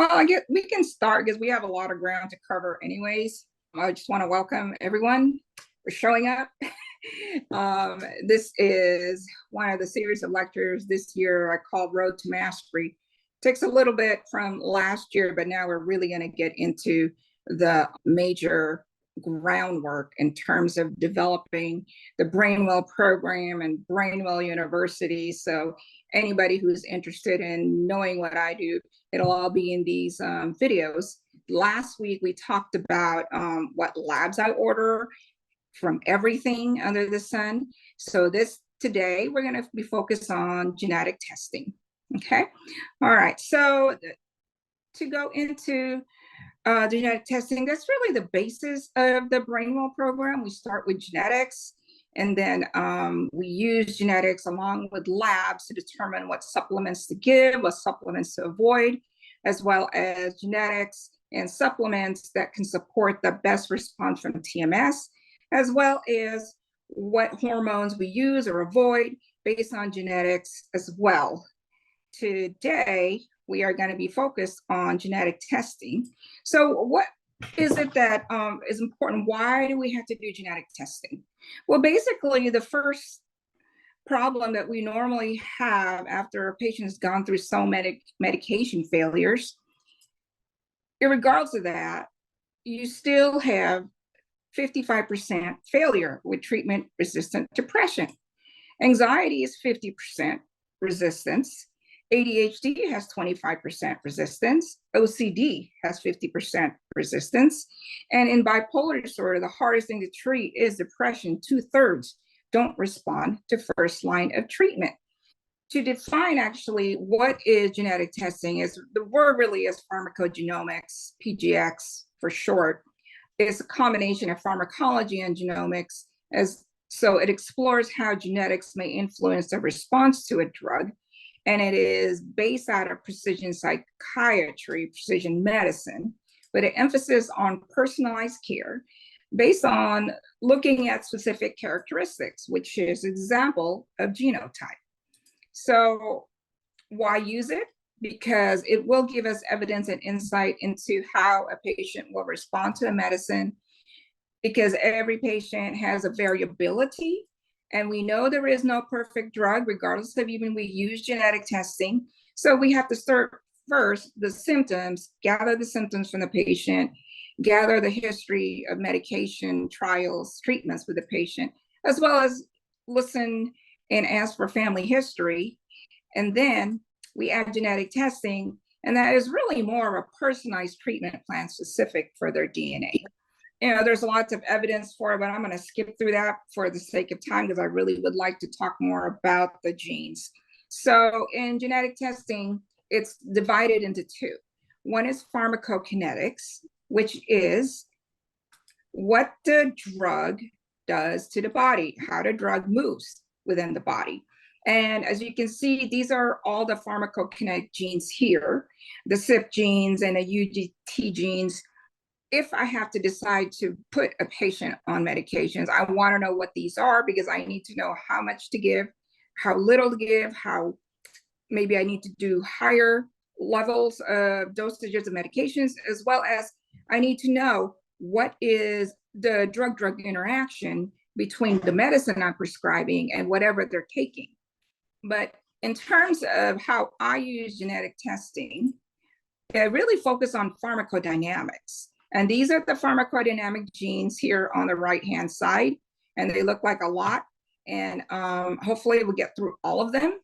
Well, I get we can start because we have a lot of ground to cover anyways. I just want to welcome everyone for showing up. This is one of the series of lectures this year I called Road to Mastery. Takes a little bit from last year, but now we're really going to get into the major groundwork in terms of developing the Brainwell program and Brainwell University. So anybody who's interested in knowing what I do, it'll all be in these videos. Last week, we talked about what labs I order from everything under the sun. So today, we're going to be focused on genetic testing. Okay. All right. So to go into genetic testing, that's really the basis of the Brainwell program. We start with genetics, and then we use genetics along with labs to determine what supplements to give, what supplements to avoid, as well as genetics and supplements that can support the best response from TMS, as well as what hormones we use or avoid based on genetics as well. Today, we are going to be focused on genetic testing. So what is it that is important? Why do we have to do genetic testing? Well, basically, the first problem that we normally have after a patient has gone through so many medication failures, regardless of that, you still have 55% failure with treatment-resistant depression. Anxiety is 50% resistance. ADHD has 25% resistance. OCD has 50% resistance. And in bipolar disorder, the hardest thing to treat is depression. 2/3 don't respond to first line of treatment. To define actually what is genetic testing, is the word really is pharmacogenomics, PGX for short. It's a combination of pharmacology and genomics, so it explores how genetics may influence the response to a drug. And it is based out of precision psychiatry, precision medicine, with an emphasis on personalized care based on looking at specific characteristics, which is an example of genotype. So why use it? Because it will give us evidence and insight into how a patient will respond to a medicine, because every patient has a variability. And we know there is no perfect drug, regardless of even we use genetic testing. So we have to start first the symptoms, gather the symptoms from the patient, gather the history of medication, trials, treatments with the patient, as well as listen and ask for family history. And then we add genetic testing, and that is really more of a personalized treatment plan specific for their DNA. There's lots of evidence for it, but I'm going to skip through that for the sake of time because I really would like to talk more about the genes. So in genetic testing, it's divided into two. One is pharmacokinetics, which is what the drug does to the body, how the drug moves within the body. And as you can see, these are all the pharmacokinetic genes here, the CYP genes and the UGT genes. If I have to decide to put a patient on medications, I want to know what these are, because I need to know how much to give, how little to give, how maybe I need to do higher levels of dosages of medications, as well as I need to know what is the drug-drug interaction between the medicine I'm prescribing and whatever they're taking. But in terms of how I use genetic testing, I really focus on pharmacodynamics. And these are the pharmacodynamic genes here on the right-hand side, and they look like a lot. And hopefully we'll get through all of them.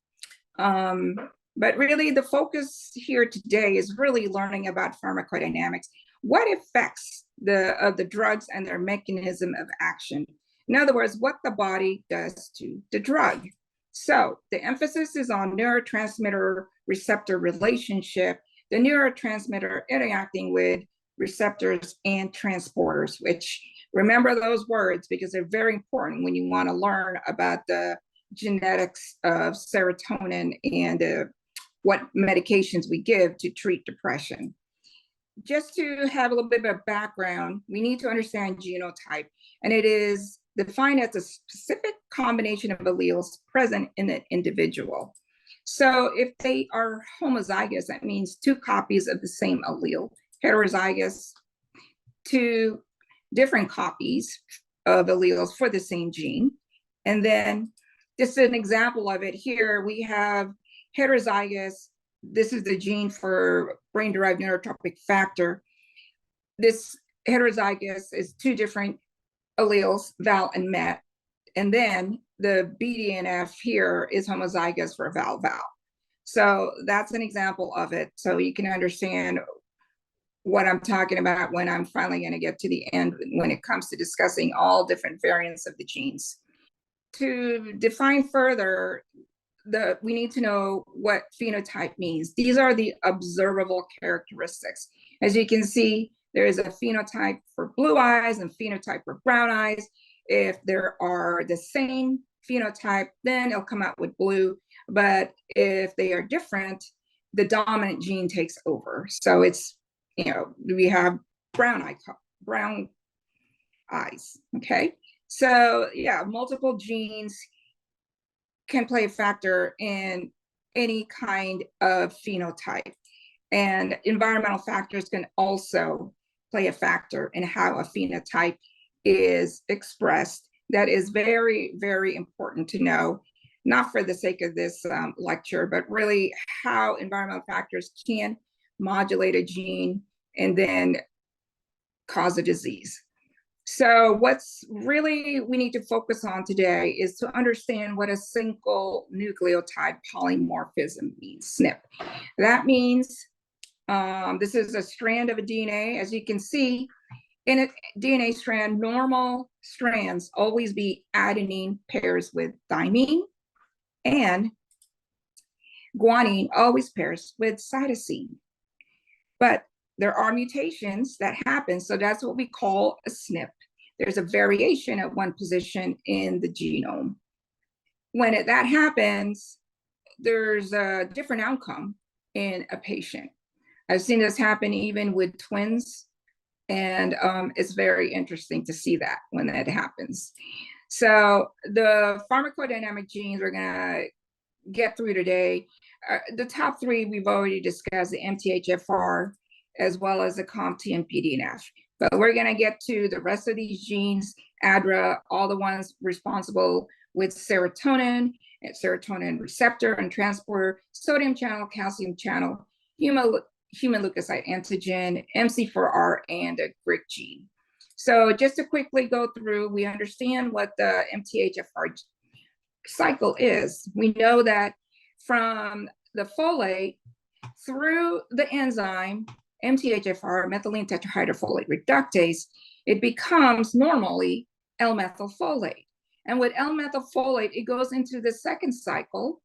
But really the focus here today is really learning about pharmacodynamics. What affects the drugs and their mechanism of action? In other words, what the body does to the drug. So the emphasis is on neurotransmitter receptor relationship, the neurotransmitter interacting with receptors and transporters, which remember those words because they're very important when you want to learn about the genetics of serotonin and what medications we give to treat depression. Just to have a little bit of background, we need to understand genotype, and it is defined as a specific combination of alleles present in an individual. So if they are homozygous, that means two copies of the same allele. Heterozygous, two different copies of alleles for the same gene. And then just an example of it here, we have heterozygous. This is the gene for brain-derived neurotropic factor. This heterozygous is two different alleles, val and met. And then the BDNF here is homozygous for val-val. So that's an example of it. So you can understand what I'm talking about when I'm finally going to get to the end when it comes to discussing all different variants of the genes. To define further, we need to know what phenotype means. These are the observable characteristics. As you can see, there is a phenotype for blue eyes and phenotype for brown eyes. If there are the same phenotype, then it'll come out with blue. But if they are different, the dominant gene takes over. So it's, we have brown eyes, okay? So yeah, multiple genes can play a factor in any kind of phenotype. And environmental factors can also play a factor in how a phenotype is expressed. That is very, very important to know, not for the sake of this lecture, but really how environmental factors can modulate a gene and then cause a disease. So what's really we need to focus on today is to understand what a single nucleotide polymorphism means, SNP. That means this is a strand of a DNA. As you can see, in a DNA strand, normal strands always be adenine pairs with thymine, and guanine always pairs with cytosine. But there are mutations that happen, so that's what we call a SNP. There's a variation at one position in the genome. When that happens, there's a different outcome in a patient. I've seen this happen even with twins, and it's very interesting to see that when that happens. So the pharmacodynamic genes we're gonna get through today, the top three we've already discussed, the MTHFR, as well as the COMT and BDNF. But we're gonna get to the rest of these genes, ADRA, all the ones responsible with serotonin, and serotonin receptor and transporter, sodium channel, calcium channel, human leukocyte antigen, MC4R, and a GRIC gene. So just to quickly go through, we understand what the MTHFR cycle is. We know that from the folate through the enzyme MTHFR, methylene tetrahydrofolate reductase, it becomes normally L-methylfolate. And with L-methylfolate, it goes into the second cycle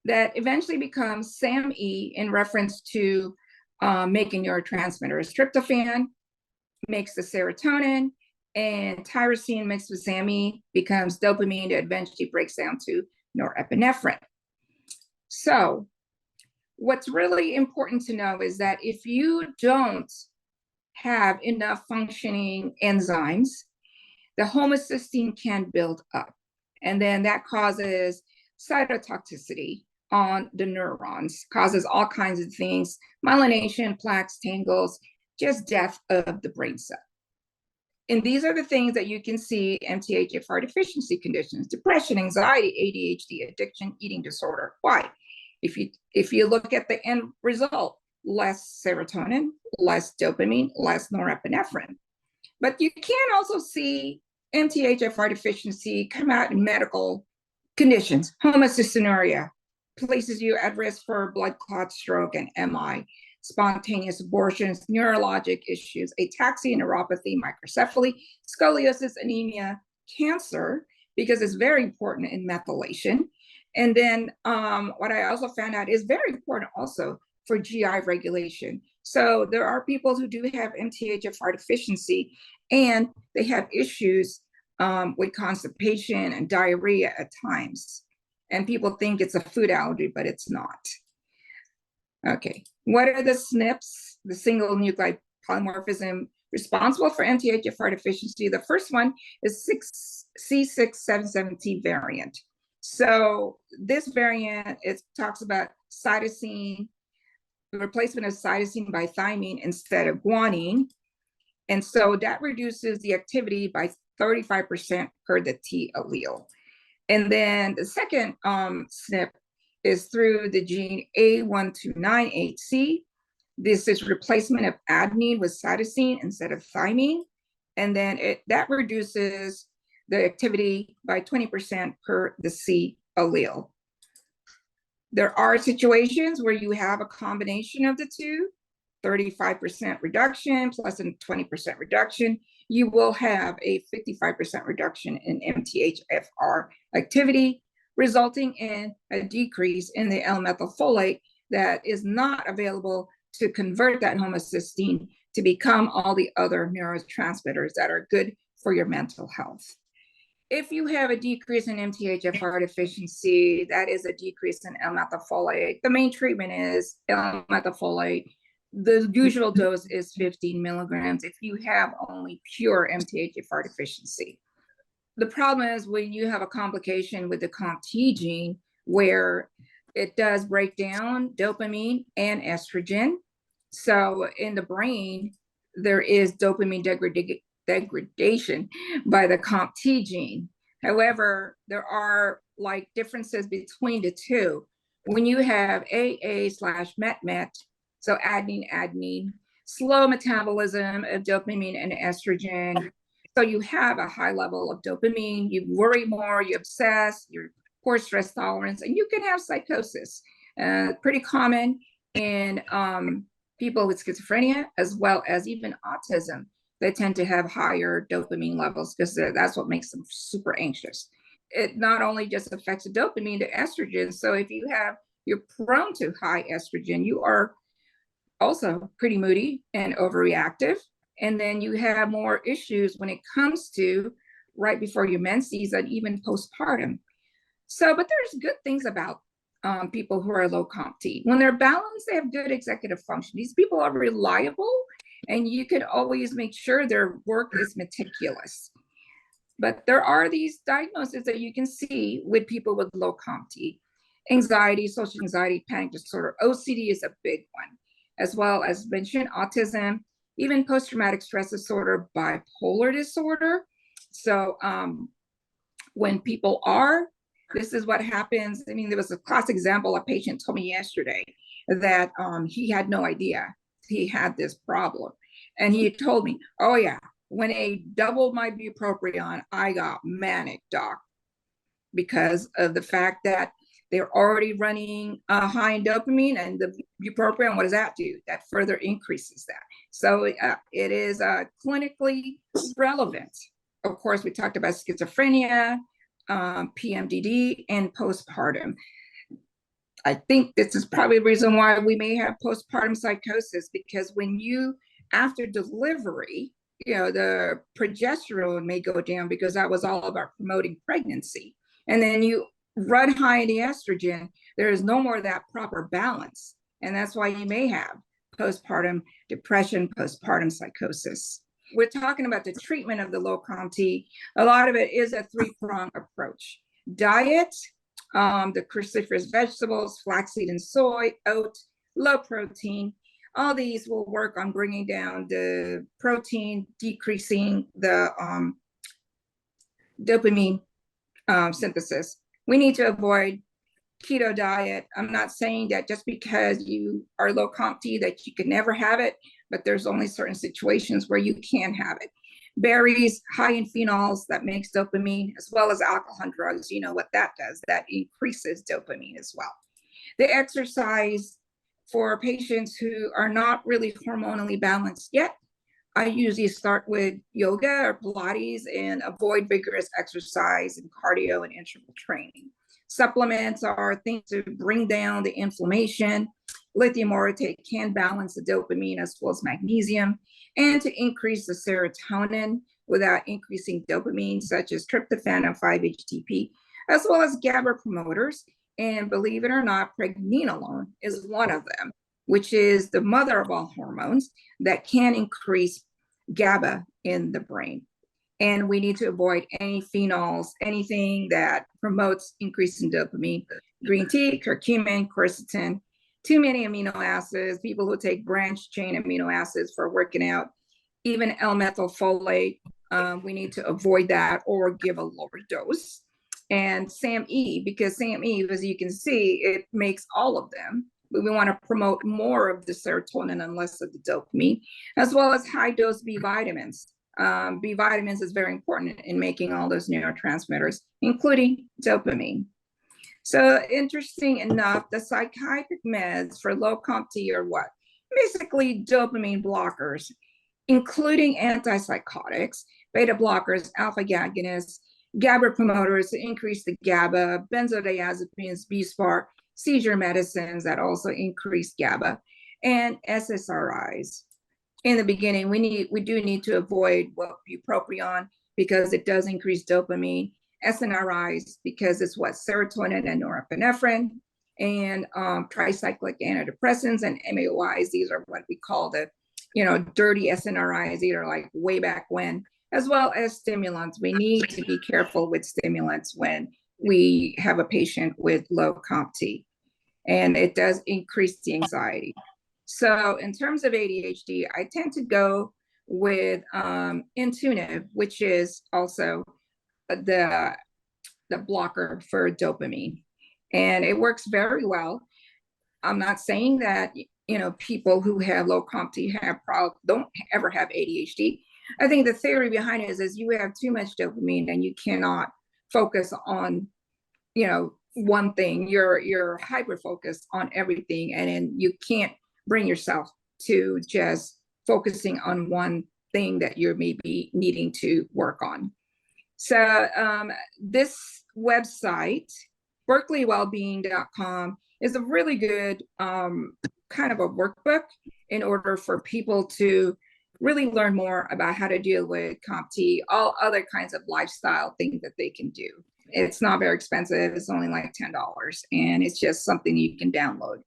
that eventually becomes SAMe in reference to making neurotransmitters. Tryptophan makes the serotonin, and tyrosine mixed with SAMe becomes dopamine that eventually breaks down to norepinephrine. So what's really important to know is that if you don't have enough functioning enzymes, the homocysteine can build up. And then that causes cytotoxicity on the neurons, causes all kinds of things, myelination, plaques, tangles, just death of the brain cell. And these are the things that you can see MTHFR deficiency conditions: depression, anxiety, ADHD, addiction, eating disorder. Why? If you look at the end result, less serotonin, less dopamine, less norepinephrine. But you can also see MTHFR deficiency come out in medical conditions. Homocystinuria places you at risk for blood clot, stroke, and MI. Spontaneous abortions, neurologic issues, ataxia, neuropathy, microcephaly, scoliosis, anemia, cancer, because it's very important in methylation. And then what I also found out is very important also for GI regulation. So there are people who do have MTHFR deficiency, and they have issues with constipation and diarrhea at times. And people think it's a food allergy, but it's not. Okay, what are the SNPs, the single nucleotide polymorphism responsible for MTHFR deficiency? The first one is C677T variant. So this variant, it talks about cytosine, the replacement of cytosine by thymine instead of guanine. And so that reduces the activity by 35% per the T allele. And then the second SNP is through the gene A1298C. This is replacement of adenine with cytosine instead of thymine. And then that reduces the activity by 20% per the C allele. There are situations where you have a combination of the two, 35% reduction plus a 20% reduction. You will have a 55% reduction in MTHFR activity, resulting in a decrease in the L-methylfolate that is not available to convert that homocysteine to become all the other neurotransmitters that are good for your mental health. If you have a decrease in MTHFR deficiency, that is a decrease in L-methylfolate. The main treatment is L-methylfolate. The usual dose is 15 milligrams if you have only pure MTHFR deficiency. The problem is when you have a complication with the COMT gene where it does break down dopamine and estrogen. So in the brain, there is dopamine degradation by the COMT gene. However, there are like differences between the two. When you have AA/MET/MET, so adenine, slow metabolism of dopamine and estrogen. So you have a high level of dopamine, you worry more, you obsess, you're poor stress tolerance, and you can have psychosis. Pretty common in people with schizophrenia, as well as even autism. They tend to have higher dopamine levels because that's what makes them super anxious. It not only just affects the dopamine, the estrogen. So if you're prone to high estrogen, you are also pretty moody and overreactive. And then you have more issues when it comes to right before your menses and even postpartum. So, but there's good things about people who are low COMT. When they're balanced, they have good executive function. These people are reliable, and you could always make sure their work is meticulous. But there are these diagnoses that you can see with people with low COMT. Anxiety, social anxiety, panic disorder, OCD is a big one, as well as mentioned autism, even post-traumatic stress disorder, bipolar disorder. So when people this is what happens. I mean, there was a classic example. A patient told me yesterday that he had no idea he had this problem. And he told me, oh yeah, when I doubled my bupropion, I got manic, doc, because of the fact that they're already running high in dopamine, and the bupropion, what does that do? That further increases that. So it is clinically relevant. Of course, we talked about schizophrenia, PMDD, and postpartum. I think this is probably the reason why we may have postpartum psychosis, because when after delivery, the progesterone may go down because that was all about promoting pregnancy. And then you run high in the estrogen, there is no more of that proper balance. And that's why you may have postpartum depression, postpartum psychosis. We're talking about the treatment of the low COMT. A lot of it is a three-pronged approach. Diet, the cruciferous vegetables, flaxseed and soy, oat, low protein. All these will work on bringing down the protein, decreasing the dopamine synthesis. We need to avoid keto diet. I'm not saying that just because you are low COMT that you can never have it, but there's only certain situations where you can have it. Berries, high in phenols, that makes dopamine, as well as alcohol and drugs. You know what that does, that increases dopamine as well. The exercise for patients who are not really hormonally balanced yet, I usually start with yoga or Pilates and avoid vigorous exercise and cardio and interval training. Supplements are things to bring down the inflammation. Lithium orotate can balance the dopamine as well as magnesium, and to increase the serotonin without increasing dopamine, such as tryptophan and 5-HTP, as well as GABA promoters. And believe it or not, pregnenolone is one of them, which is the mother of all hormones that can increase GABA in the brain. And we need to avoid any phenols, anything that promotes increasing dopamine. Green tea, curcumin, quercetin, too many amino acids, people who take branched chain amino acids for working out, even L-methylfolate, we need to avoid that or give a lower dose. And SAMe, because SAMe, as you can see, it makes all of them. But we want to promote more of the serotonin and less of the dopamine, as well as high dose B vitamins. B vitamins is very important in making all those neurotransmitters, including dopamine. So interesting enough, the psychiatric meds for low COMT are what? Basically dopamine blockers, including antipsychotics, beta blockers, alpha agonists, GABA promoters to increase the GABA, benzodiazepines, B-SPAR, seizure medicines that also increase GABA, and SSRIs. In the beginning, we do need to avoid bupropion because it does increase dopamine, SNRIs because it's what serotonin and norepinephrine, and tricyclic antidepressants and MAOIs. These are what we call the dirty SNRIs, either like way back when, as well as stimulants. We need to be careful with stimulants when we have a patient with low COMT, and it does increase the anxiety. So in terms of ADHD, I tend to go with Intuniv, which is also the blocker for dopamine, and it works very well. I'm not saying that people who have low COMT don't ever have ADHD. I think the theory behind it is you have too much dopamine and you cannot focus on one thing. You're hyper focused on everything, and then you can't bring yourself to just focusing on one thing that you're maybe needing to work on. So this website, berkeleywellbeing.com, is a really good kind of a workbook in order for people to really learn more about how to deal with COMT, all other kinds of lifestyle things that they can do. It's not very expensive. It's only like $10, and it's just something you can download.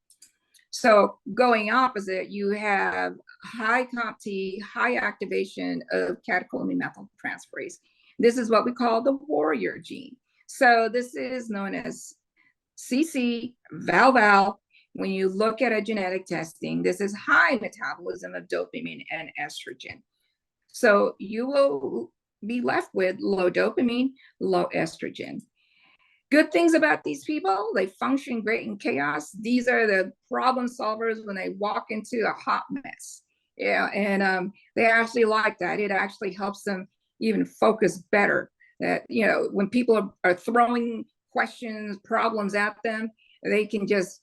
So going opposite, you have high COMT, high activation of catecholamic methyltransferase. This is what we call the warrior gene. So this is known as CC val. When you look at a genetic testing, this is high metabolism of dopamine and estrogen. So you will be left with low dopamine, low estrogen. Good things about these people, they function great in chaos. These are the problem solvers when they walk into a hot mess. Yeah, and they actually like that. It actually helps them even focus better. That, when people are throwing questions, problems at them, they can just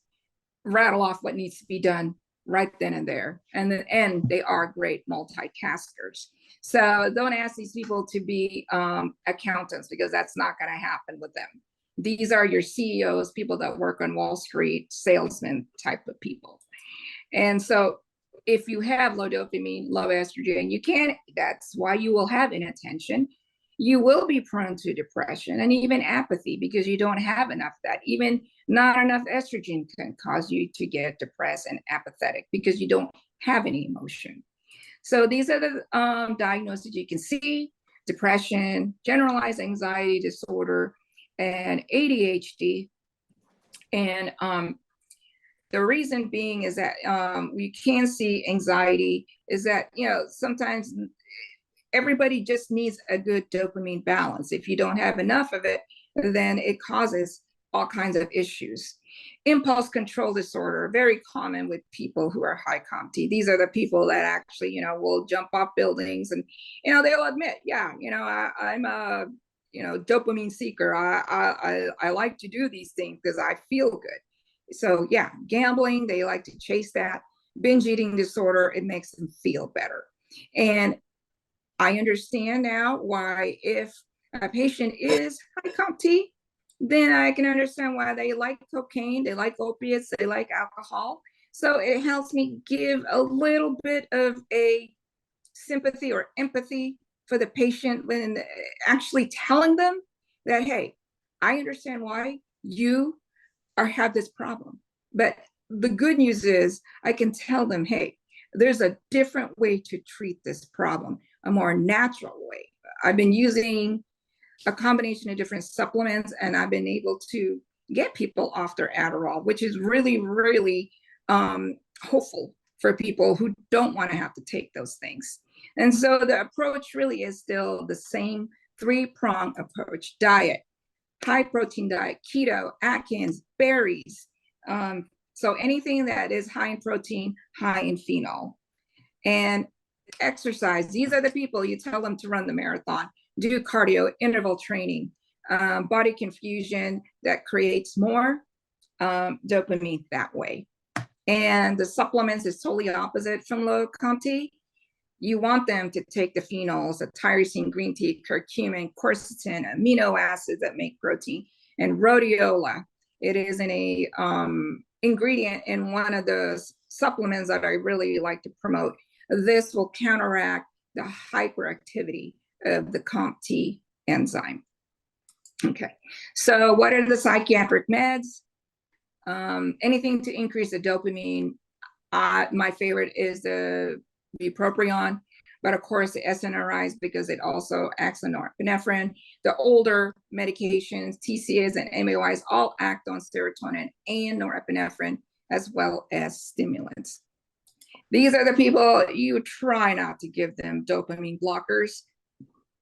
rattle off what needs to be done right then and there. And they are great multitaskers. So don't ask these people to be accountants, because that's not going to happen with them. These are your CEOs, people that work on Wall Street, salesmen type of people. And so if you have low dopamine, low estrogen, that's why you will have inattention. You will be prone to depression and even apathy, because you don't have enough of that. Even not enough estrogen can cause you to get depressed and apathetic because you don't have any emotion. So these are the diagnoses you can see: depression, generalized anxiety disorder, and ADHD. And the reason being is that we can see anxiety is that, sometimes everybody just needs a good dopamine balance. If you don't have enough of it, then it causes all kinds of issues. Impulse control disorder, very common with people who are high COMT. These are the people that actually, will jump off buildings, and, they'll admit, I'm a, dopamine seeker. I like to do these things because I feel good. So yeah, gambling, they like to chase that. Binge eating disorder, it makes them feel better. And I understand now why, if a patient is high COMT, then I can understand why they like cocaine, they like opiates, they like alcohol. So it helps me give a little bit of a sympathy or empathy for the patient, when actually telling them that, hey, I understand why you have this problem. But the good news is I can tell them, hey, there's a different way to treat this problem, a more natural way, I've been using a combination of different supplements, and I've been able to get people off their Adderall, which is really, really hopeful for people who don't want to have to take those things. And so the approach really is still the same three-prong approach: diet, high protein diet, keto, Atkins, berries. So anything that is high in protein, high in phenol. And exercise. These are the people you tell them to run the marathon, do cardio, interval training, body confusion that creates more dopamine that way. And the supplements is totally opposite from low COMT. You want them to take the phenols, the tyrosine, green tea, curcumin, quercetin, amino acids that make protein, and rhodiola. It is an ingredient in one of the supplements that I really like to promote. This will counteract the hyperactivity of the COMT enzyme. Okay, so what are the psychiatric meds? Anything to increase the dopamine. My favorite is the bupropion, but of course the SNRIs, because it also acts on norepinephrine. The older medications, TCAs and MAOIs, all act on serotonin and norepinephrine, as well as stimulants. These are the people you try not to give them dopamine blockers,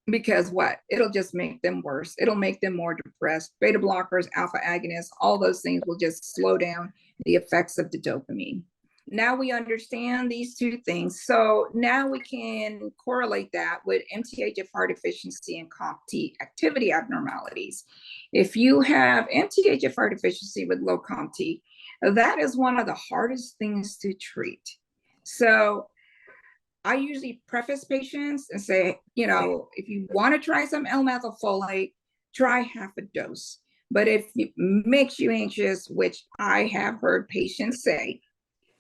because what? It'll just make them worse. It'll make them more depressed. Beta blockers, alpha agonists, all those things will just slow down the effects of the dopamine. Now we understand these two things. So now we can correlate that with MTHFR deficiency and COMT activity abnormalities. If you have MTHFR deficiency with low COMT, that is one of the hardest things to treat. So I usually preface patients and say, you know, if you want to try some L-methylfolate, try half a dose. But if it makes you anxious, which I have heard patients say,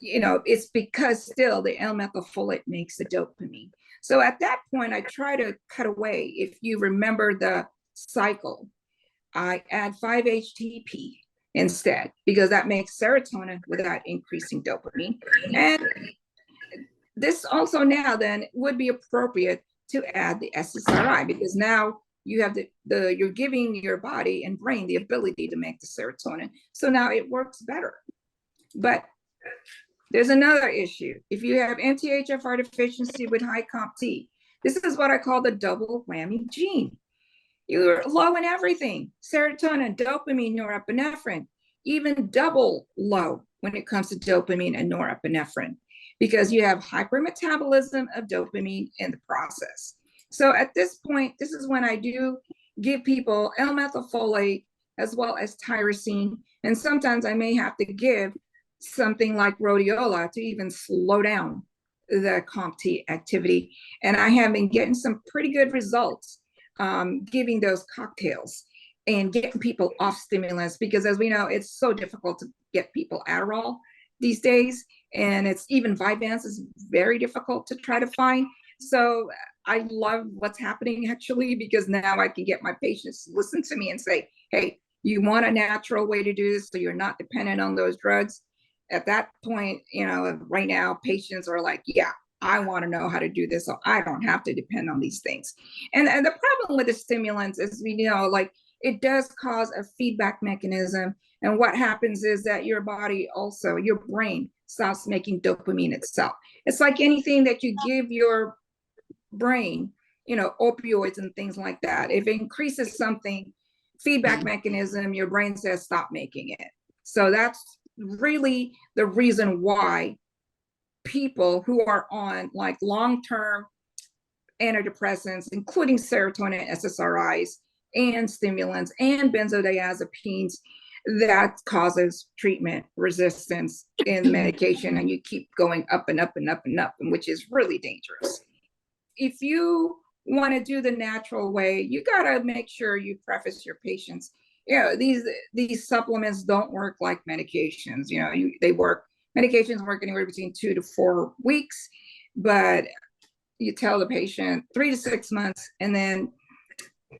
you know, it's because still the L-methylfolate makes the dopamine. So at that point, I try to cut away. If you remember the cycle, I add 5-HTP instead, because that makes serotonin without increasing dopamine. And this also now then would be appropriate to add the SSRI, because now you have you're giving your body and brain the ability to make the serotonin. So now it works better. But there's another issue. If you have MTHFR deficiency with high COMT, this is what I call the double whammy gene. You're low in everything: serotonin, dopamine, norepinephrine, even double low when it comes to dopamine and norepinephrine, because you have hypermetabolism of dopamine in the process. So at this point, this is when I do give people L-methylfolate as well as tyrosine. And sometimes I may have to give something like rhodiola to even slow down the COMT activity. And I have been getting some pretty good results giving those cocktails and getting people off stimulants, because as we know, it's so difficult to get people Adderall these days. And it's even Vyvanse is very difficult to try to find. So I love what's happening actually, because now I can get my patients to listen to me and say, hey, you want a natural way to do this so you're not dependent on those drugs? At that point, you know, right now patients are like, yeah, I want to know how to do this so I don't have to depend on these things. And the problem with the stimulants is, we know, like, it does cause a feedback mechanism. And what happens is that your body also, your brain stops making dopamine itself. It's like anything that you give your brain, you know, opioids and things like that. If it increases something, feedback mechanism, your brain says stop making it. So that's really the reason why people who are on like long-term antidepressants, including serotonin, SSRIs, and stimulants, and benzodiazepines, that causes treatment resistance in medication, and you keep going up and up and up and up, which is really dangerous. If you want to do the natural way, you got to make sure you preface your patients, you know, these supplements don't work like medications. You know, medications work anywhere between 2 to 4 weeks, but you tell the patient 3 to 6 months, and then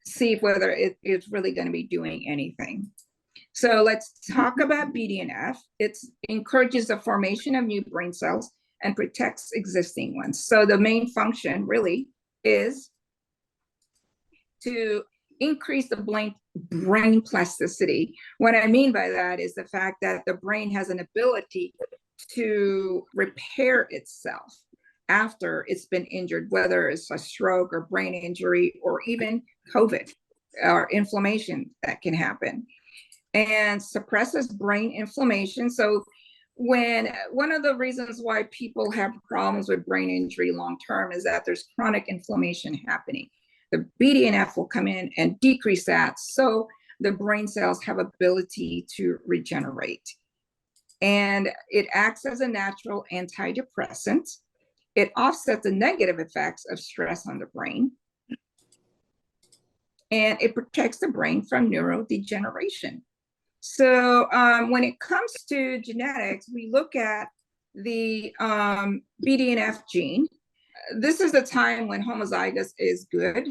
see whether it's really going to be doing anything. So let's talk about BDNF. It encourages the formation of new brain cells and protects existing ones. So the main function really is to increase the brain plasticity. What I mean by that is the fact that the brain has an ability to repair itself after it's been injured, whether it's a stroke or brain injury or even COVID or inflammation that can happen, and suppresses brain inflammation. So when one of the reasons why people have problems with brain injury long term is that there's chronic inflammation happening. The BDNF will come in and decrease that, so the brain cells have ability to regenerate. And it acts as a natural antidepressant. It offsets the negative effects of stress on the brain. And it protects the brain from neurodegeneration. So when it comes to genetics, we look at the BDNF gene. This is the time when homozygous is good.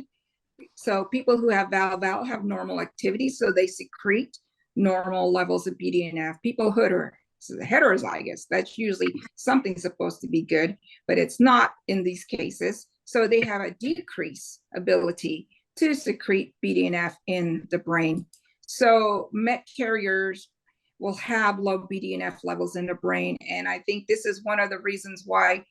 So people who have VALVAL have normal activity, so they secrete normal levels of BDNF. People who are heterozygous, that's usually something supposed to be good, but it's not in these cases. So they have a decreased ability to secrete BDNF in the brain. So MET carriers will have low BDNF levels in the brain. And I think this is one of the reasons why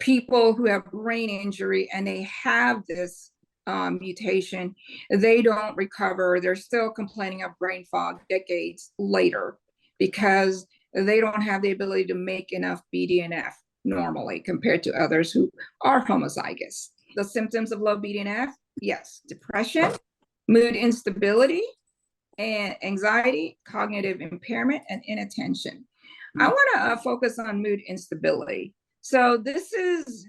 people who have brain injury and they have this mutation, they don't recover. They're still complaining of brain fog decades later because they don't have the ability to make enough BDNF normally compared to others who are homozygous. The symptoms of low BDNF, yes, depression, mood instability, and anxiety, cognitive impairment, and inattention. I want to focus on mood instability. So this is,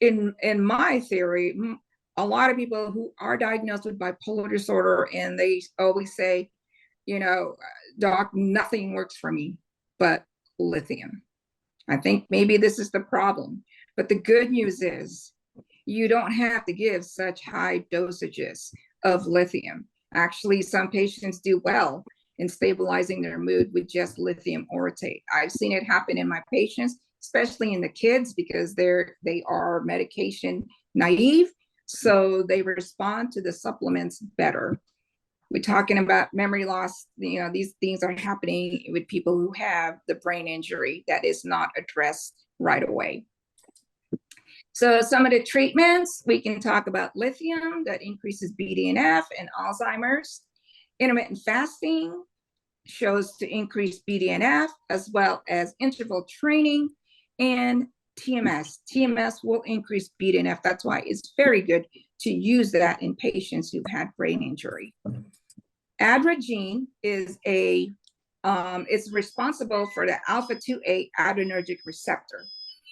in my theory, a lot of people who are diagnosed with bipolar disorder, and they always say, you know, doc, nothing works for me but lithium. I think maybe this is the problem. But the good news is you don't have to give such high dosages of lithium. Actually, some patients do well in stabilizing their mood with just lithium orotate. I've seen it happen in my patients, especially in the kids, because they are medication naive, so they respond to the supplements better. We're talking about memory loss. You know, these things are happening with people who have the brain injury that is not addressed right away. So some of the treatments, we can talk about lithium that increases BDNF and Alzheimer's. Intermittent fasting shows to increase BDNF, as well as interval training, and TMS. TMS will increase BDNF. That's why it's very good to use that in patients who've had brain injury. ADRA gene is it's responsible for the alpha-2A adrenergic receptor.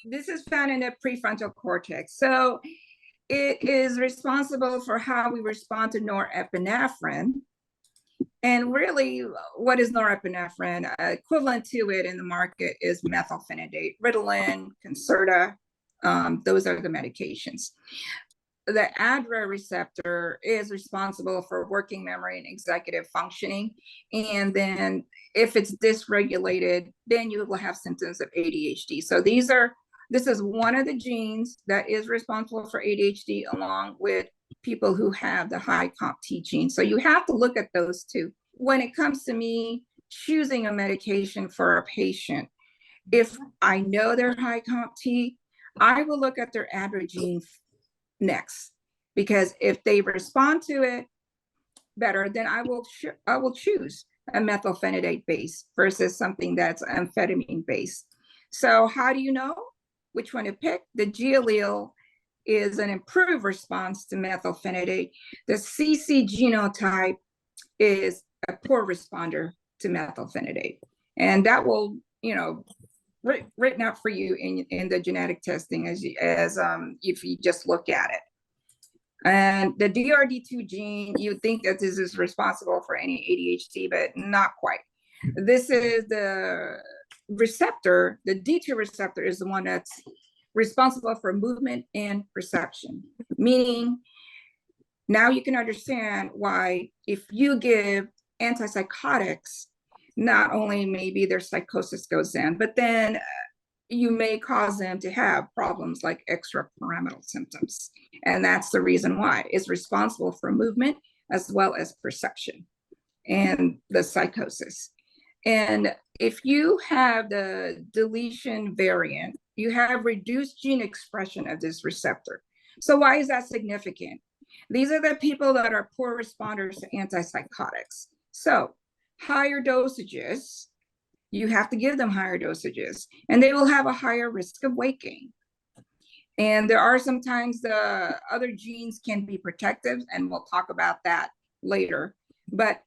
This is found in the prefrontal cortex. So it is responsible for how we respond to norepinephrine. And really, what is norepinephrine? Equivalent to it in the market is methylphenidate, Ritalin, Concerta. Those are the medications. The ADRA receptor is responsible for working memory and executive functioning. And then if it's dysregulated, then you will have symptoms of ADHD. So this is one of the genes that is responsible for ADHD, along with people who have the high COMT gene. So you have to look at those two. When it comes to me choosing a medication for a patient, if I know they're high COMT, I will look at their ADRA gene next, because if they respond to it better, then I will choose a methylphenidate base versus something that's amphetamine based. So how do you know which one to pick? The G allele is an improved response to methylphenidate. The CC genotype is a poor responder to methylphenidate, and that will, you know, written out for you in the genetic testing as if you just look at it. And the DRD2 gene, you think that this is responsible for any ADHD, but not quite. This is the receptor. The D2 receptor is the one that's responsible for movement and perception, meaning now you can understand why if you give antipsychotics, not only maybe their psychosis goes down, but then you may cause them to have problems like extrapyramidal symptoms. And that's the reason why. It's responsible for movement as well as perception and the psychosis. And if you have the deletion variant, you have reduced gene expression of this receptor. So why is that significant? These are the people that are poor responders to antipsychotics. So higher dosages, you have to give them higher dosages, and they will have a higher risk of weight gain. And there are sometimes the other genes can be protective, and we'll talk about that later. But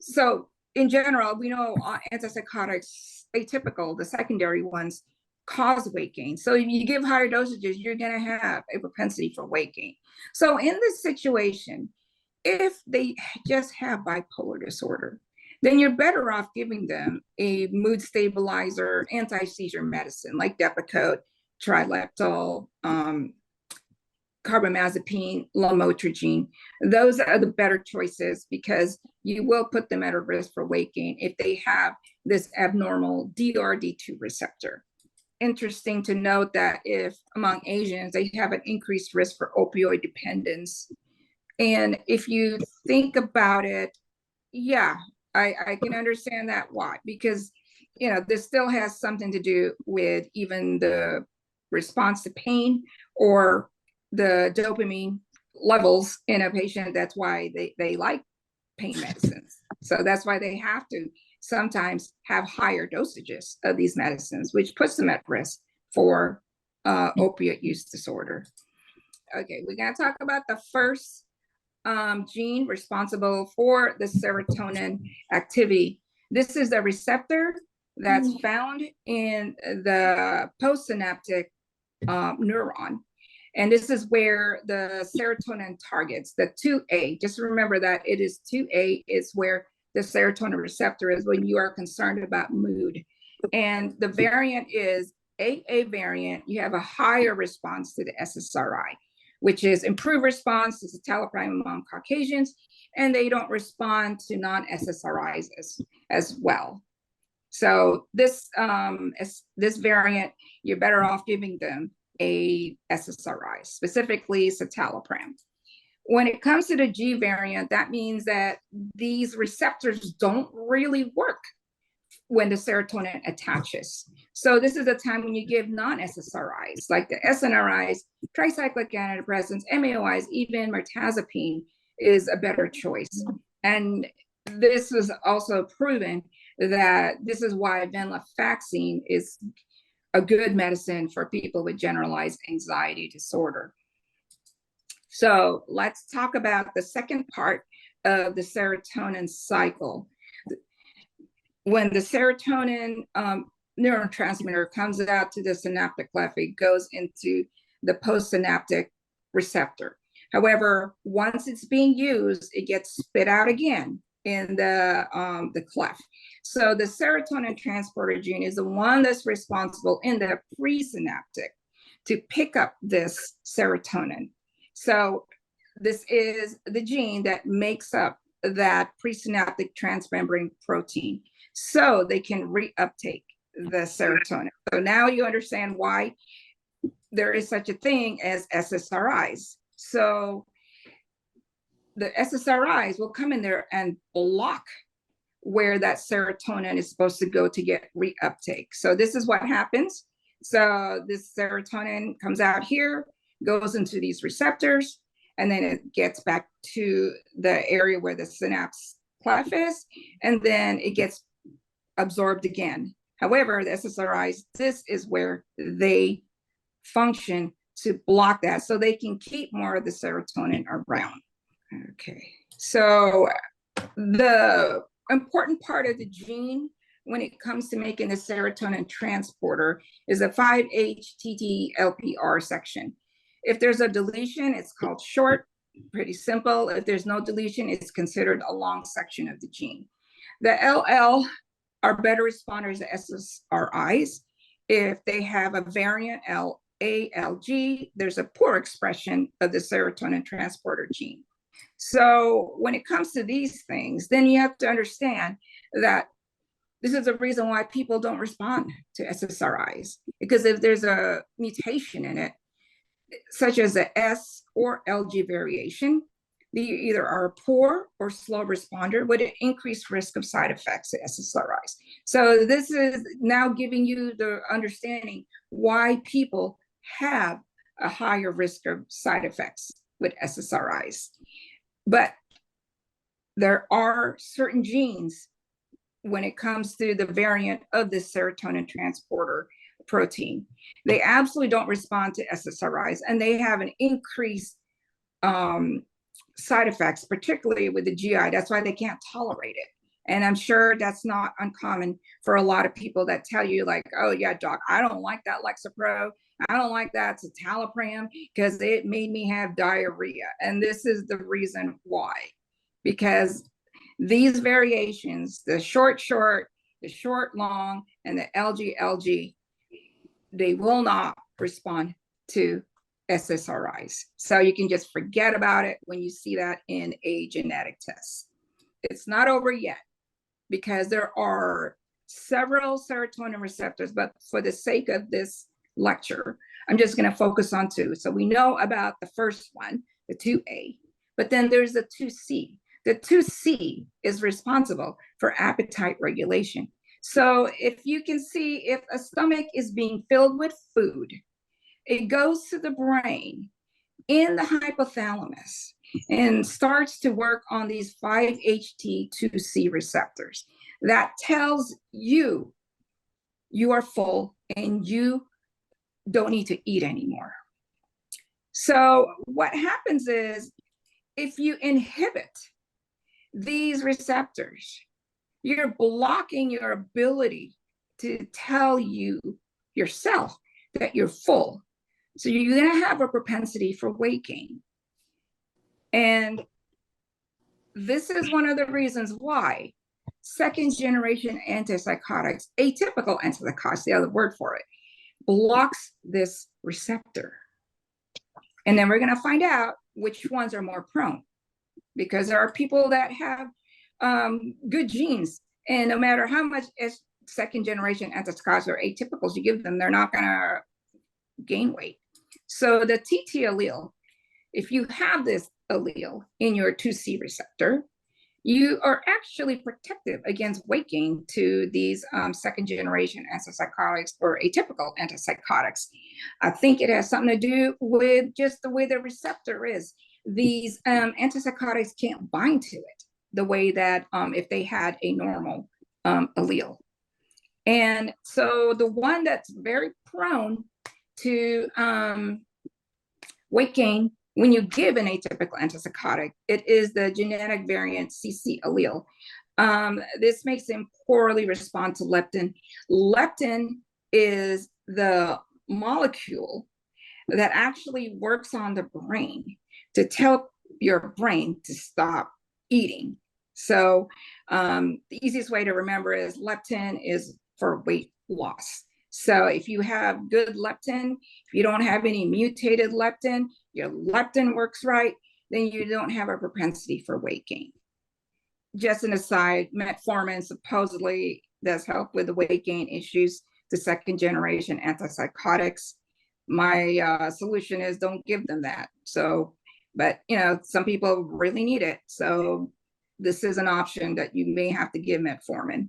so in general, we know antipsychotics, atypical, the secondary ones, cause weight gain. So if you give higher dosages, you're going to have a propensity for weight gain. So in this situation, if they just have bipolar disorder, then you're better off giving them a mood stabilizer, anti-seizure medicine like Depakote, Trileptal, carbamazepine, lamotrigine. Those are the better choices because you will put them at a risk for weight gain if they have this abnormal DRD2 receptor. Interesting to note that if among Asians, they have an increased risk for opioid dependence. And if you think about it, yeah, I can understand that why, because, you know, this still has something to do with even the response to pain or the dopamine levels in a patient. That's why they like pain medicines. So that's why they have to sometimes have higher dosages of these medicines, which puts them at risk for opiate use disorder. Okay, we're going to talk about the first gene responsible for the serotonin activity. This is a receptor that's found in the postsynaptic neuron. And this is where the serotonin targets, the 2A. Just remember that it is 2A is where the serotonin receptor is when you are concerned about mood. And the variant is AA variant. You have a higher response to the SSRI, which is improved response to citalopram among Caucasians, and they don't respond to non-SSRIs as well. So this variant, you're better off giving them a SSRI, specifically citalopram. When it comes to the G variant, that means that these receptors don't really work when the serotonin attaches. So this is a time when you give non-SSRIs, like the SNRIs, tricyclic antidepressants, MAOIs, even mirtazapine is a better choice. And this was also proven that this is why venlafaxine is a good medicine for people with generalized anxiety disorder. So let's talk about the second part of the serotonin cycle. When the serotonin neurotransmitter comes out to the synaptic cleft, it goes into the postsynaptic receptor. However, once it's being used, it gets spit out again in the cleft. So the serotonin transporter gene is the one that's responsible in the presynaptic to pick up this serotonin. So this is the gene that makes up that presynaptic transmembrane protein, so they can reuptake the serotonin. So now you understand why there is such a thing as SSRIs. So the SSRIs will come in there and block where that serotonin is supposed to go to get reuptake. So this is what happens. So this serotonin comes out here, goes into these receptors, and then it gets back to the area where the synapse cleft is, and then it gets absorbed again. However, the SSRIs, this is where they function to block that so they can keep more of the serotonin around. Okay, so the important part of the gene when it comes to making the serotonin transporter is a 5-HTT-LPR section. If there's a deletion, it's called short, pretty simple. If there's no deletion, it's considered a long section of the gene. The LL are better responders to SSRIs. If they have a variant LALG, there's a poor expression of the serotonin transporter gene. So when it comes to these things, then you have to understand that this is the reason why people don't respond to SSRIs, because if there's a mutation in it, such as the S or LG variation, they either are a poor or slow responder with an increased risk of side effects to SSRIs. So this is now giving you the understanding why people have a higher risk of side effects with SSRIs. But there are certain genes when it comes to the variant of the serotonin transporter protein. They absolutely don't respond to SSRIs, and they have an increased side effects, particularly with the GI. That's why they can't tolerate it. And I'm sure that's not uncommon for a lot of people that tell you like, oh yeah, doc, I don't like that Lexapro. I don't like that citalopram because it made me have diarrhea. And this is the reason why, because these variations, the short, the short, long, and the LG, they will not respond to SSRIs. So you can just forget about it when you see that in a genetic test. It's not over yet because there are several serotonin receptors, but for the sake of this lecture, I'm just going to focus on two. So we know about the first one, the 2A, but then there's the 2C. The 2C is responsible for appetite regulation. So if you can see, if a stomach is being filled with food, it goes to the brain in the hypothalamus and starts to work on these 5-HT2C receptors. That tells you you are full and you don't need to eat anymore. So what happens is if you inhibit these receptors, you're blocking your ability to tell you yourself that you're full. So you're going to have a propensity for weight gain. And this is one of the reasons why second generation antipsychotics, atypical antipsychotics, the other word for it, blocks this receptor. And then we're going to find out which ones are more prone, because there are people that have good genes, and no matter how much second generation antipsychotics or atypicals you give them, they're not going to gain weight. So the TT allele, if you have this allele in your 2C receptor, you are actually protective against weight gain to these second generation antipsychotics or atypical antipsychotics. I think it has something to do with just the way the receptor is. These antipsychotics can't bind to it the way that if they had a normal allele. And so the one that's very prone to weight gain when you give an atypical antipsychotic, it is the genetic variant CC allele. This makes them poorly respond to leptin. Leptin is the molecule that actually works on the brain to tell your brain to stop eating. So the easiest way to remember is leptin is for weight loss. So if you have good leptin, if you don't have any mutated leptin, your leptin works right, then you don't have a propensity for weight gain. Just an aside, metformin supposedly does help with the weight gain issues to second generation antipsychotics. My solution is don't give them that. So, but you know, some people really need it. So this is an option that you may have to give metformin.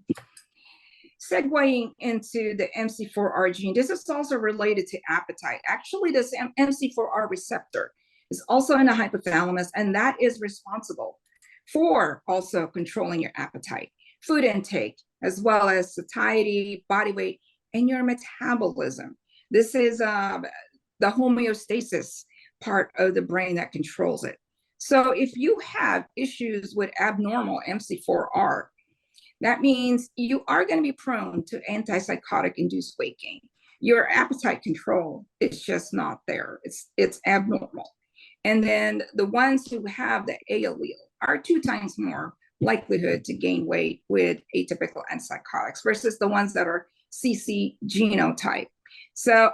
Segueing into the MC4R gene, this is also related to appetite. Actually, this MC4R receptor is also in the hypothalamus, and that is responsible for also controlling your appetite, food intake, as well as satiety, body weight, and your metabolism. This is the homeostasis part of the brain that controls it. So if you have issues with abnormal MC4R, that means you are going to be prone to antipsychotic-induced weight gain. Your appetite control is just not there. It's abnormal. And then the ones who have the A allele are 2 times more likelihood to gain weight with atypical antipsychotics versus the ones that are CC genotype. So,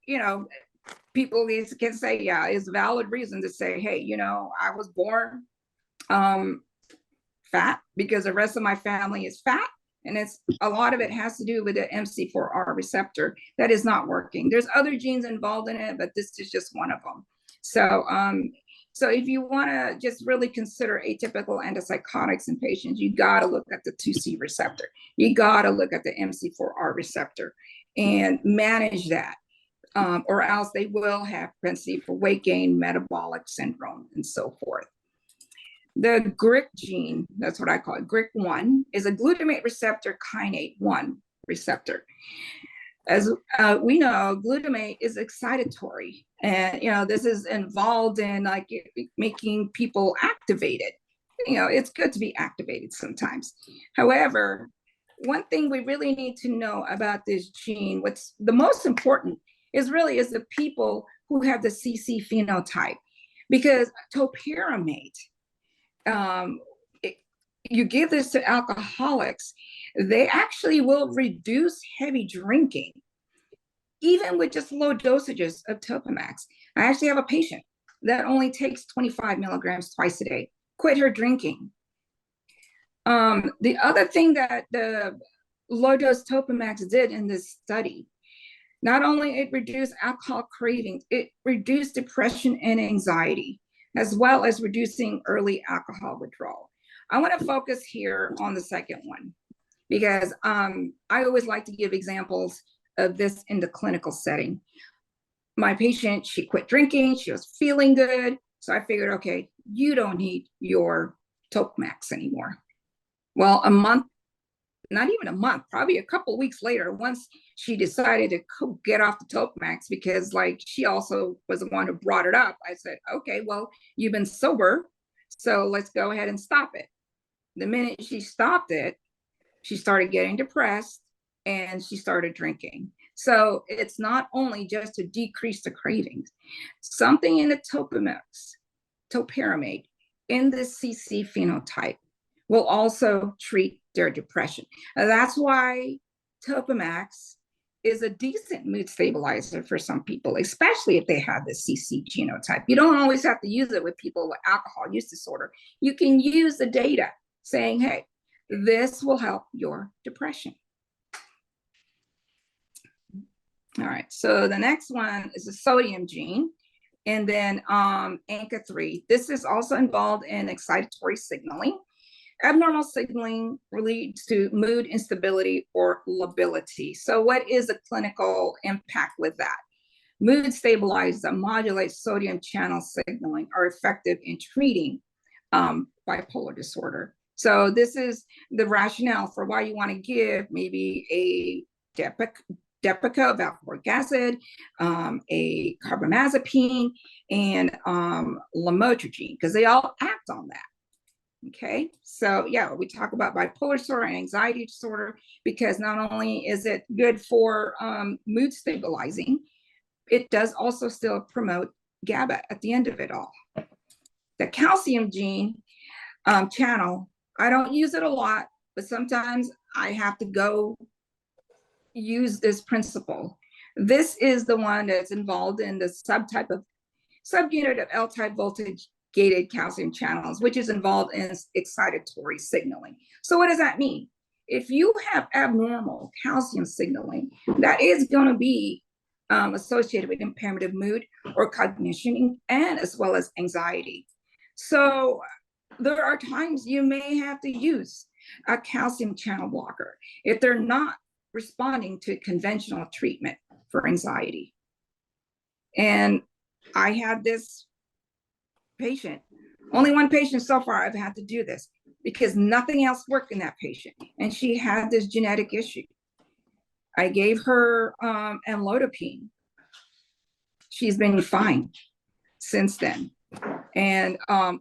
you know, people can say, yeah, it's a valid reason to say, hey, you know, I was born fat because the rest of my family is fat. And a lot of it has to do with the MC4R receptor that is not working. There's other genes involved in it, but this is just one of them. So if you want to just really consider atypical antipsychotics in patients, you got to look at the 2C receptor. You got to look at the MC4R receptor and manage that, or else they will have propensity for weight gain, metabolic syndrome, and so forth. The GRIC gene, that's what I call it, GRIC1, is a glutamate receptor kinase 1 receptor. As we know, glutamate is excitatory, and this is involved in like making people activated. It's good to be activated sometimes. However, one thing we really need to know about this gene, what's the most important is the people who have the CC phenotype, because topiramate, you give this to alcoholics, they actually will reduce heavy drinking, even with just low dosages of Topamax. I actually have a patient that only takes 25 milligrams twice a day, quit her drinking. The other thing that the low dose Topamax did in this study, not only it reduced alcohol cravings, it reduced depression and anxiety, as well as reducing early alcohol withdrawal. I want to focus here on the second one, because I always like to give examples of this in the clinical setting. My patient, she quit drinking, she was feeling good. So I figured, okay, you don't need your Topamax anymore. Well, a month, not even a month, probably a couple of weeks later, once she decided to get off the Topamax, because like she also was the one who brought it up, I said, okay, well, you've been sober, so let's go ahead and stop it. The minute she stopped it, she started getting depressed and she started drinking. So it's not only just to decrease the cravings, something in the topiramate in the CC phenotype will also treat their depression. That's why Topamax is a decent mood stabilizer for some people, especially if they have the CC genotype. You don't always have to use it with people with alcohol use disorder. You can use the data saying, hey, this will help your depression. All right, so the next one is the sodium gene, and then ANCA3. This is also involved in excitatory signaling. Abnormal signaling leads to mood instability or lability. So what is the clinical impact with that? Mood stabilizers that modulate sodium channel signaling are effective in treating bipolar disorder. So this is the rationale for why you want to give maybe a Depakote, valproic acid, a carbamazepine, and lamotrigine, because they all act on that. Okay, so yeah, we talk about bipolar disorder and anxiety disorder because not only is it good for mood stabilizing, it does also still promote GABA at the end of it all. The calcium gene channel, I don't use it a lot, but sometimes I have to go use this principle. This is the one that's involved in the subunit of L-type voltage gated calcium channels, which is involved in excitatory signaling. So what does that mean? If you have abnormal calcium signaling, that is going to be associated with impairment of mood or cognition, and as well as anxiety. So there are times you may have to use a calcium channel blocker if they're not responding to conventional treatment for anxiety. And I had this patient, only one patient so far I've had to do this because nothing else worked in that patient. And she had this genetic issue. I gave her amlodipine. She's been fine since then. And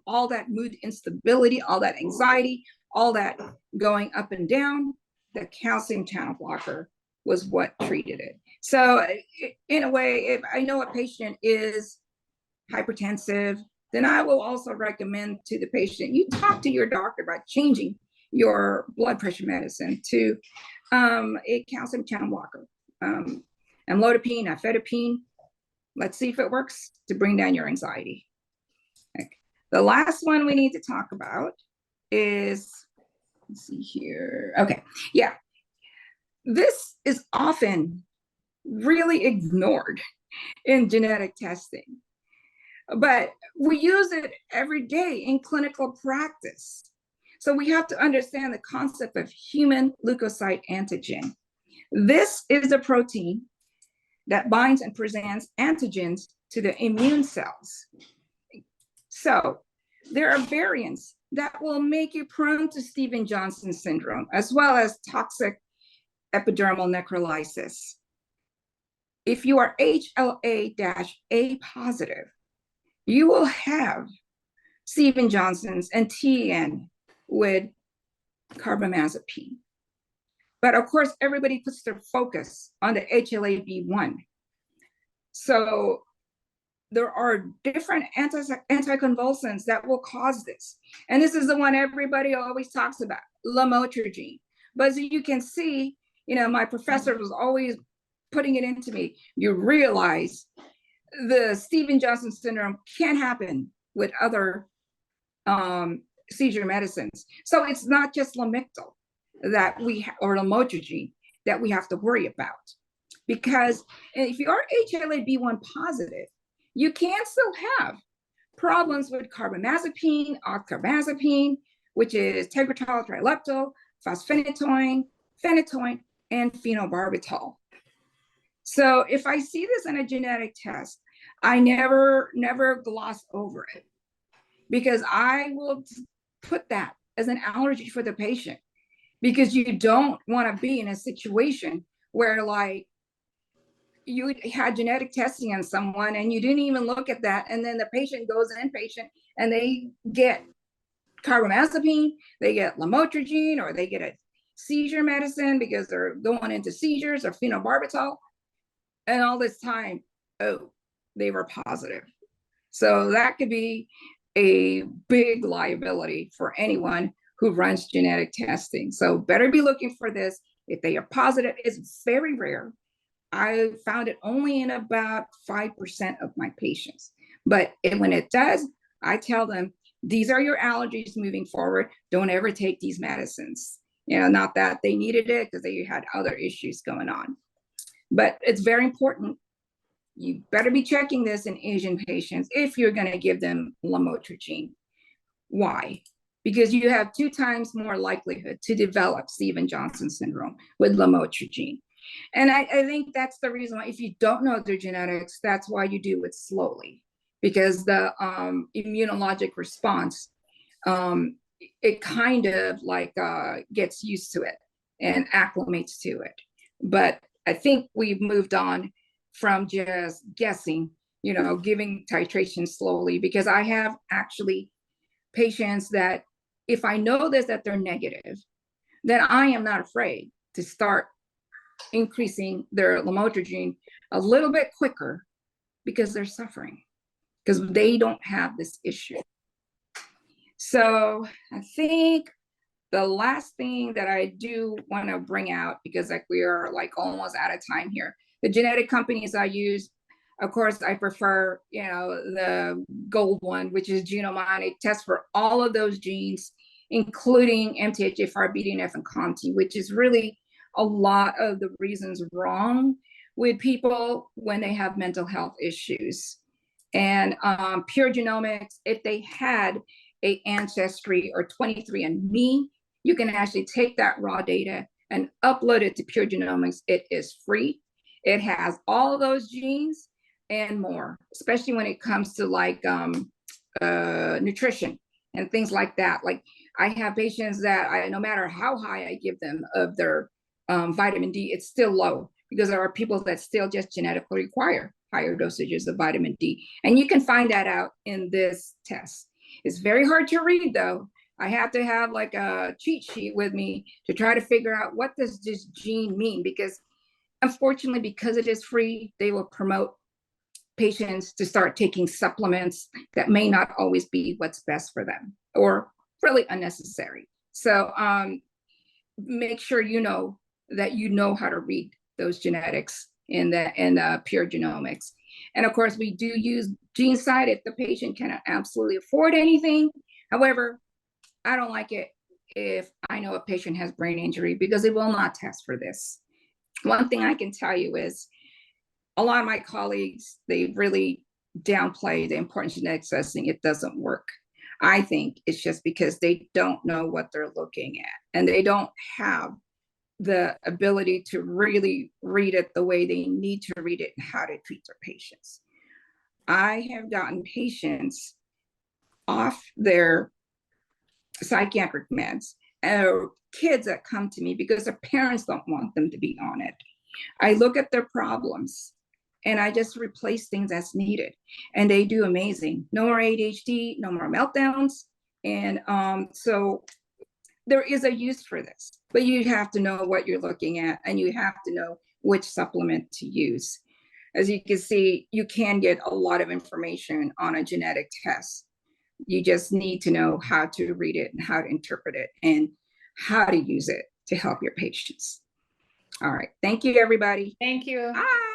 all that mood instability, all that anxiety, all that going up and down, the calcium channel blocker was what treated it. So in a way, if I know a patient is hypertensive, then I will also recommend to the patient, you talk to your doctor about changing your blood pressure medicine to a calcium channel blocker. Amlodipine, nifedipine, let's see if it works to bring down your anxiety. Okay. The last one we need to talk about is let's see here. Okay, yeah. This is often really ignored in genetic testing, but we use it every day in clinical practice. So we have to understand the concept of human leukocyte antigen. This is a protein that binds and presents antigens to the immune cells. So there are variants that will make you prone to Stevens-Johnson syndrome, as well as toxic epidermal necrolysis. If you are HLA-A positive, you will have Stevens-Johnson's and TN with carbamazepine. But of course, everybody puts their focus on the HLA-B1. So there are different anticonvulsants that will cause this. And this is the one everybody always talks about, lamotrigine. But as you can see, my professor was always putting it into me. You realize the Stevens-Johnson syndrome can happen with other seizure medicines. So it's not just Lamictal or lamotrigine that we have to worry about. Because if you are HLA-B1 positive, you can still have problems with carbamazepine, oxcarbazepine, which is tegretol, trileptal, fosphenytoin, phenytoin, and phenobarbital. So if I see this in a genetic test, I never gloss over it, because I will put that as an allergy for the patient, because you don't want to be in a situation where like you had genetic testing on someone and you didn't even look at that, and then the patient goes inpatient and they get carbamazepine, they get lamotrigine, or they get a seizure medicine because they're going into seizures, or phenobarbital, and all this time, oh, they were positive. So that could be a big liability for anyone who runs genetic testing. So better be looking for this. If they are positive, it's very rare. I found it only in about 5% of my patients. But when it does, I tell them, these are your allergies moving forward. Don't ever take these medicines. Not that they needed it, because they had other issues going on. But it's very important. You better be checking this in Asian patients if you're going to give them lamotrigine. Why? Because you have 2 times more likelihood to develop Stevens-Johnson syndrome with lamotrigine. And I think that's the reason why, if you don't know their genetics, that's why you do it slowly, because the immunologic response, it kind of like gets used to it and acclimates to it. But I think we've moved on from just guessing, giving titration slowly, because I have actually patients that if I know this, that they're negative, then I am not afraid to start increasing their lamotrigine a little bit quicker, because they're suffering, because they don't have this issue. So I think the last thing that I do want to bring out, because like we are like almost out of time here, the genetic companies I use, of course, I prefer, the gold one, which is Genomine. It tests for all of those genes, including MTHFR, BDNF, and COMT, which is really a lot of the reasons wrong with people when they have mental health issues. And Pure Genomics, if they had a Ancestry or 23andMe, you can actually take that raw data and upload it to Pure Genomics. It is free. It has all of those genes and more, especially when it comes to like nutrition and things like that. Like I have patients that no matter how high I give them of their vitamin D, it's still low, because there are people that still just genetically require higher dosages of vitamin D. And you can find that out in this test. It's very hard to read though. I have to have like a cheat sheet with me to try to figure out what does this gene mean, because unfortunately, because it is free, they will promote patients to start taking supplements that may not always be what's best for them, or really unnecessary. So make sure that you know how to read those genetics in Pure Genomics. And of course, we do use GeneSight if the patient cannot absolutely afford anything. However, I don't like it if I know a patient has brain injury because it will not test for this. One thing I can tell you is a lot of my colleagues, they really downplay the importance of genetic testing. It doesn't work. I think it's just because they don't know what they're looking at, and they don't have the ability to really read it the way they need to read it and how to treat their patients. I have gotten patients off their psychiatric meds, kids that come to me because their parents don't want them to be on it. I look at their problems and I just replace things as needed, and they do amazing. No more ADHD, no more meltdowns. And so there is a use for this, but you have to know what you're looking at, and you have to know which supplement to use. As you can see, you can get a lot of information on a genetic test. You just need to know how to read it and how to interpret it and how to use it to help your patients. All right. Thank you, everybody. Thank you. Bye.